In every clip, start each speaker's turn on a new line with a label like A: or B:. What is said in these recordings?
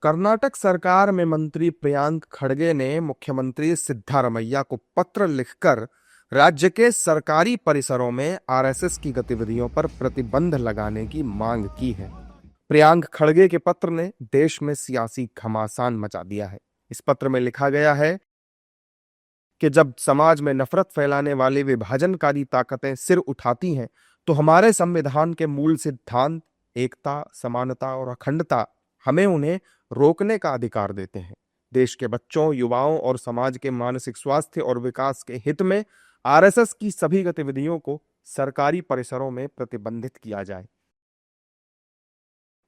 A: कर्नाटक सरकार में मंत्री प्रियांक खड़गे ने मुख्यमंत्री सिद्धारमैया को पत्र लिखकर राज्य के सरकारी परिसरों में आरएसएस की गतिविधियों पर प्रतिबंध लगाने की मांग की है। प्रियांक खड़गे के पत्र ने देश में सियासी घमासान मचा दिया है। इस पत्र में लिखा गया है कि जब समाज में नफरत फैलाने वाली विभाजनकारी ताकतें सिर उठाती हैं, तो हमारे संविधान के मूल सिद्धांत एकता, समानता और अखंडता हमें उन्हें रोकने का अधिकार देते हैं। देश के बच्चों, युवाओं और समाज के मानसिक स्वास्थ्य और विकास के हित में आरएसएस की सभी गतिविधियों को सरकारी परिसरों में प्रतिबंधित किया जाए।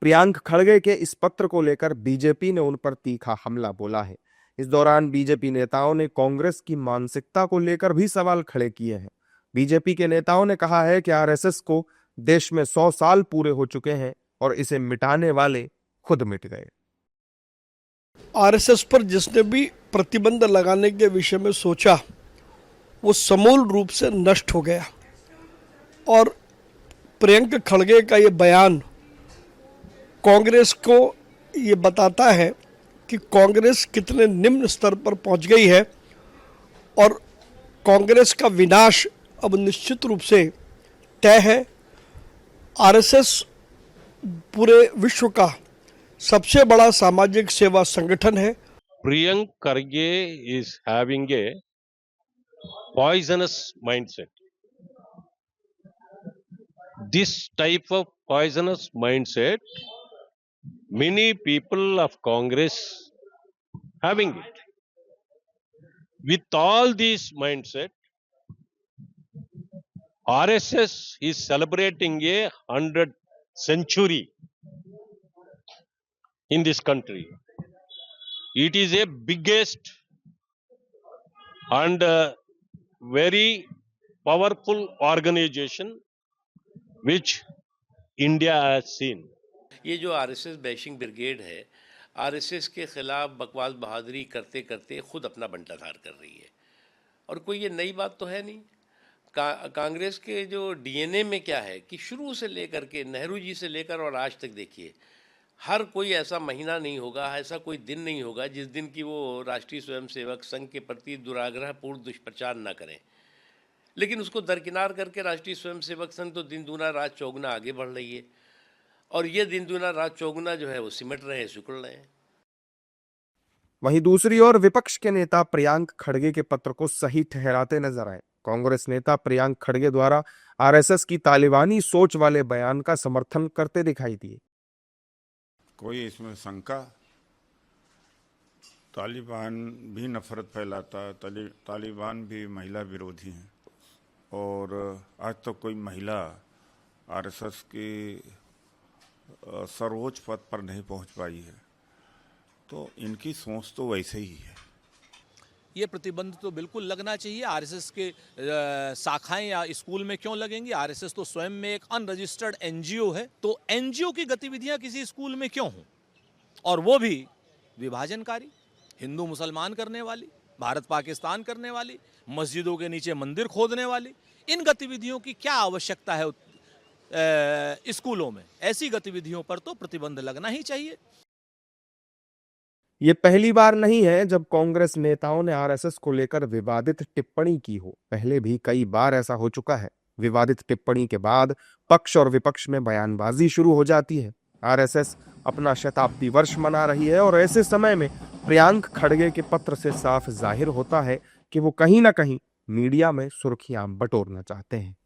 A: प्रियांक खड़गे के इस पत्र को लेकर बीजेपी ने उन पर तीखा हमला बोला है। इस दौरान बीजेपी नेताओं ने कांग्रेस की मानसिकता को लेकर भी सवाल खड़े किए हैं। बीजेपी के नेताओं ने कहा है कि आरएसएस को देश में 100 साल पूरे हो चुके हैं और इसे मिटाने वाले खुद मिट गए।
B: आरएसएस पर जिसने भी प्रतिबंध लगाने के विषय में सोचा वो समूल रूप से नष्ट हो गया। और प्रियंक खड़गे का ये बयान कांग्रेस को ये बताता है कि कांग्रेस कितने निम्न स्तर पर पहुंच गई है और कांग्रेस का विनाश अब निश्चित रूप से तय है। आरएसएस पूरे विश्व का सबसे बड़ा सामाजिक सेवा संगठन है।
C: Priyank Kharge is having a poisonous mindset. This type of poisonous mindset, many people of Congress having it. With all this mindset, RSS is celebrating a 100th century in this country. It is a biggest and very powerful organization which India has seen.
D: ये जो RSS bashing brigade है, RSS के खिलाफ बकवास बहादुरी करते करते खुद अपना बंटाधार कर रही है। और कोई ये नई बात तो है नहीं। कांग्रेस के जो डीएनए में क्या है कि शुरू से लेकर के नेहरू जी से लेकर और आज तक देखिए, हर कोई ऐसा महीना नहीं होगा, ऐसा कोई दिन नहीं होगा जिस दिन की वो राष्ट्रीय स्वयंसेवक संघ के प्रति दुराग्रहपूर्ण दुष्प्रचार ना करें। लेकिन उसको दरकिनार करके राष्ट्रीय स्वयंसेवक संघ तो दिन दूना रात चौगुना आगे बढ़ रही है और ये दिन दूना रात चौगुना जो है वो सिमट रहे हैं, सिकुड़ रहे हैं।
A: वहीं दूसरी ओर विपक्ष के नेता प्रियांक खड़गे के पत्र को सही ठहराते नजर आए। कांग्रेस नेता प्रियांक खड़गे द्वारा आरएसएस की तालिबानी सोच वाले बयान का समर्थन करते दिखाई दिए।
E: कोई इसमें शंका? तालिबान भी नफरत फैलाता, तालिबान भी महिला विरोधी हैं और आज तक कोई महिला आरएसएस की सर्वोच्च पद पर नहीं पहुंच पाई है। तो इनकी सोच तो वैसे ही है।
F: ये प्रतिबंध तो बिल्कुल लगना चाहिए। आरएसएस के शाखाएं या स्कूल में क्यों लगेंगी? आरएसएस तो स्वयं में एक अनरजिस्टर्ड एनजीओ है, तो एनजीओ की गतिविधियां किसी स्कूल में क्यों हों? और वो भी विभाजनकारी, हिंदू मुसलमान करने वाली, भारत पाकिस्तान करने वाली, मस्जिदों के नीचे मंदिर खोदने वाली। इन गतिविधियों की क्या आवश्यकता है स्कूलों में? ऐसी गतिविधियों पर तो प्रतिबंध लगना ही चाहिए।
A: ये पहली बार नहीं है जब कांग्रेस नेताओं ने आरएसएस को लेकर विवादित टिप्पणी की हो। पहले भी कई बार ऐसा हो चुका है। विवादित टिप्पणी के बाद पक्ष और विपक्ष में बयानबाजी शुरू हो जाती है। आरएसएस अपना शताब्दी वर्ष मना रही है और ऐसे समय में प्रियांक खड़गे के पत्र से साफ जाहिर होता है कि वो कहीं ना कहीं मीडिया में सुर्खियां बटोरना चाहते हैं।